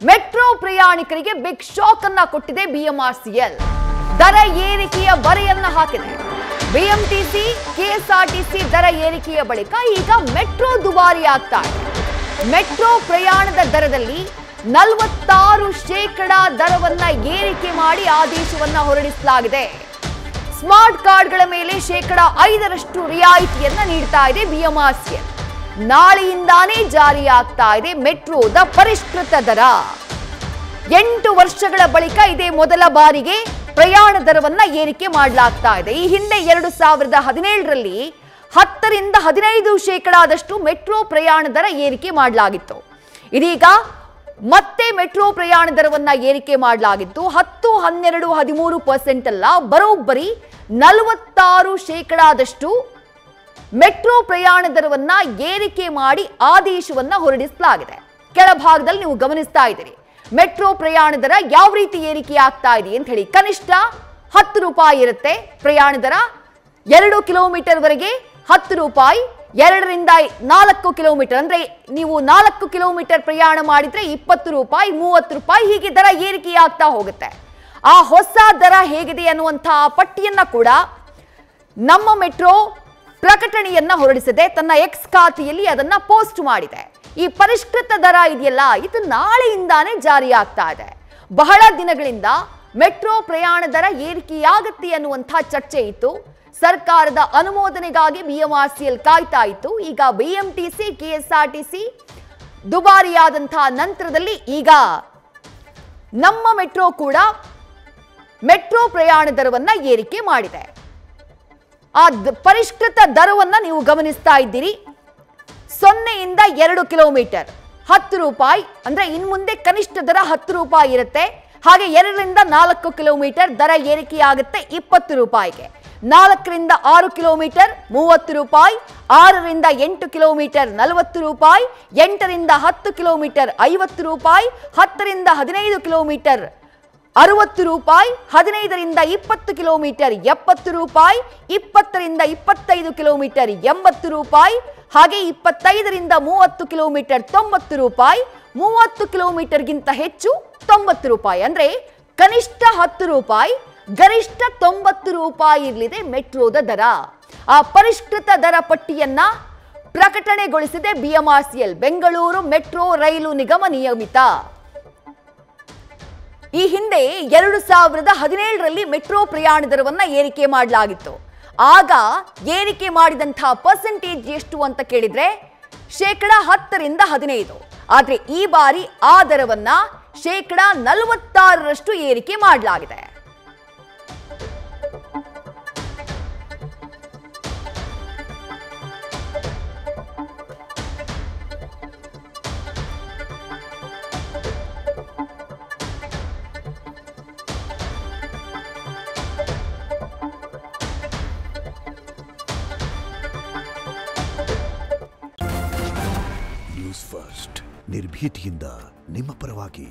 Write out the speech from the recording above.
Metro ಪ್ರಯಾಣಿಕರಿಗೆ big shock ಅನ್ನ ಕೊಟ್ಟಿದೆ ಬಿಎಂಆರ್ಸಿಎಲ್. ದರ ಏರಿಕೆಯ ಬರೆಯನ್ನ ಹಾಕಿದೆ. ಬಿಎಂಟಿಸಿ, ಕೆಎಸ್ಆರ್ಟಿಸಿ ದರ ಏರಿಕೆಯ ಬಳಿಕ ಈಗ ಮೆಟ್ರೋ ದುಬಾರಿ ಆಗ್ತಾ ಇದೆ. ಮೆಟ್ರೋ ಪ್ರಯಾಣದ ದರದಲ್ಲಿ 46% ದರವನ್ನ ಏರಿಕೆ ಮಾಡಿ ಆದೇಶವನ್ನ ಹೊರಡಿಸಲಾಗಿದೆ. ಸ್ಮಾರ್ಟ್ ಕಾರ್ಡ್ಗಳ ಮೇಲೆ 5% ರಿಯಾಯಿತಿಯನ್ನ ನೀಡ್ತಾ ಇದೆ ಬಿಎಂಆರ್ಸಿಎಲ್. ನಾಳೆಯಿಂದಾನೇ ಜಾರಿಯಾಗ್ತಾ ಇದೆ ಮೆಟ್ರೋದ ಪರಿಷ್ಕೃತ ದರ. 8 ವರ್ಷಗಳ ಬಳಿಕ ಇದೇ ಮೊದಲ ಬಾರಿಗೆ ಪ್ರಯಾಣ ದರವನ್ನ ಏರಿಕೆ ಮಾಡಲಾಗ್ತಾ ಇದೆ. ಈ ಹಿಂದೆ 2017ರಲ್ಲಿ 10ರಿಂದ 15% ಮೆಟ್ರೋ ಪ್ರಯಾಣ ದರ ಏರಿಕೆ ಮಾಡಲಾಗಿತ್ತು. ಇದೀಗ ಮತ್ತೆ ಮೆಟ್ರೋ ಪ್ರಯಾಣ ದರವನ್ನ ಏರಿಕೆ ಮಾಡಲಾಗಿತ್ತು. 10, 12, 13% ಅಲ್ಲ, ಬರೋಬ್ಬರಿ 46% ಮೆಟ್ರೋ ಪ್ರಯಾಣ ದರವನ್ನ ಏರಿಕೆ ಮಾಡಿ ಆದೇಶವನ್ನ ಹೊರಡಿಸಲಾಗಿದೆ. ಕೆಳಭಾಗದಲ್ಲಿ ನೀವು ಗಮನಿಸ್ತಾ ಇದ್ದೀರಿ ಮೆಟ್ರೋ ಪ್ರಯಾಣ ದರ ಯಾವ ರೀತಿ ಏರಿಕೆ ಆಗ್ತಾ ಇದೆ ಅಂತ ಹೇಳಿ. ಕನಿಷ್ಠ 10 ರೂಪಾಯಿ ಇರುತ್ತೆ ಪ್ರಯಾಣ ದರ. 2 ಕಿಲೋಮೀಟರ್ ವರೆಗೆ 10 ರೂಪಾಯಿ. 2 ರಿಂದ 4 ಕಿಲೋಮೀಟರ್ ಅಂದ್ರೆ ನೀವು 4 ಕಿಲೋಮೀಟರ್ ಪ್ರಯಾಣ ಮಾಡಿದ್ರೆ 20 ರೂಪಾಯಿ, 30 ರೂಪಾಯಿ, ಹೀಗೆ ದರ ಏರಿಕೆಯಾಗ್ತಾ ಹೋಗುತ್ತೆ. ಆ ಹೊಸ ದರ ಹೇಗಿದೆ ಅನ್ನುವಂತಹ ಪಟ್ಟಿಯನ್ನ ಕೂಡ ನಮ್ಮ ಮೆಟ್ರೋ ಪ್ರಕಟಣೆಯನ್ನ ಹೊರಡಿಸಿದೆ. ತನ್ನ ಎಕ್ಸ್ ಖಾತೆಯಲ್ಲಿ ಅದನ್ನ ಪೋಸ್ಟ್ ಮಾಡಿದೆ. ಈ ಪರಿಷ್ಕೃತ ದರ ಇದೆಯಲ್ಲ, ಇದು ನಾಳೆಯಿಂದಾನೇ ಜಾರಿಯಾಗ್ತಾ ಇದೆ. ಬಹಳ ದಿನಗಳಿಂದ ಮೆಟ್ರೋ ಪ್ರಯಾಣ ದರ ಏರಿಕೆಯಾಗತ್ತೆ ಅನ್ನುವಂತಹ ಚರ್ಚೆ ಇತ್ತು. ಸರ್ಕಾರದ ಅನುಮೋದನೆಗಾಗಿ ಬಿಎಂಆರ್ಸಿಎಲ್ ಕಾಯ್ತಾ ಇತ್ತು. ಈಗ ಬಿಎಂಟಿಸಿ, ಕೆಎಸ್ಆರ್ಟಿಸಿ ದುಬಾರಿಯಾದಂತಹ ನಂತರದಲ್ಲಿ ಈಗ ನಮ್ಮ ಮೆಟ್ರೋ ಕೂಡ ಮೆಟ್ರೋ ಪ್ರಯಾಣ ದರವನ್ನ ಏರಿಕೆ ಮಾಡಿದೆ. ಆ ಪರಿಷ್ಕೃತ ದರವನ್ನ ನೀವು ಗಮನಿಸ್ತಾ ಇದ್ದೀರಿ. 0 ಯಿಂದ 2 ಕಿಲೋಮೀಟರ್ 10 ರೂಪಾಯಿ ಅಂದ್ರೆ ಇನ್ ಮುಂದೆ ಕನಿಷ್ಠ ದರ 10 ರೂಪಾಯಿ ಇರುತ್ತೆ. ಹಾಗೆ 2 ರಿಂದ 4 ಕಿಲೋಮೀಟರ್ ದರ ಏರಿಕೆಯಾಗುತ್ತೆ 20 ರೂಪಾಯಿಗೆ. 4 ರಿಂದ 6 ಕಿಲೋಮೀಟರ್ 30 ರೂಪಾಯಿ, 6 ರಿಂದ 8 ಕಿಲೋಮೀಟರ್ 40 ರೂಪಾಯಿ, 8 ರಿಂದ 10 ಕಿಲೋಮೀಟರ್ 50 ರೂಪಾಯಿ, 10 ರಿಂದ 15 ಕಿಲೋಮೀಟರ್ 60 ರೂಪಾಯಿ, 15 ರಿಂದ 20 ಕಿಲೋಮೀಟರ್ 70 ರೂಪಾಯಿ, 20 ರಿಂದ 25 ಕಿಲೋಮೀಟರ್ 80 ರೂಪಾಯಿ, ಹಾಗೆ 25 ರಿಂದ 30 ಕಿಲೋಮೀಟರ್ 90 ರೂಪಾಯಿ, 30 ಕಿಲೋಮೀಟರ್ಗಿಂತ ಹೆಚ್ಚು 90 ರೂಪಾಯಿ. ಅಂದ್ರೆ ಕನಿಷ್ಠ 10 ರೂಪಾಯಿ, ಗರಿಷ್ಠ 90 ರೂಪಾಯಿ ಇರಲಿದೆ ಮೆಟ್ರೋದ ದರ. ಆ ಪರಿಷ್ಕೃತ ದರ ಪಟ್ಟಿಯನ್ನ ಪ್ರಕಟಣೆಗೊಳಿಸಿದೆ ಬಿಎಂಆರ್ಸಿಎಲ್, ಬೆಂಗಳೂರು ಮೆಟ್ರೋ ರೈಲು ನಿಗಮ ನಿಯಮಿತ. ಈ ಹಿಂದೆ 2017ರಲ್ಲಿ ಮೆಟ್ರೋ ಪ್ರಯಾಣ ದರವನ್ನ ಏರಿಕೆ ಮಾಡಲಾಗಿತ್ತು. ಆಗ ಏರಿಕೆ ಮಾಡಿದಂತಹ ಪರ್ಸೆಂಟೇಜ್ ಎಷ್ಟು ಅಂತ ಕೇಳಿದ್ರೆ 10% 15%. ಆದ್ರೆ ಈ ಬಾರಿ ಆ ದರವನ್ನ 46% ಏರಿಕೆ ಮಾಡಲಾಗಿದೆ. ನ್ಯೂಸ್ ಫಸ್ಟ್ ನಿರ್ಭೀತಿಯಿಂದ ನಿಮ್ಮ ಪರವಾಗಿ.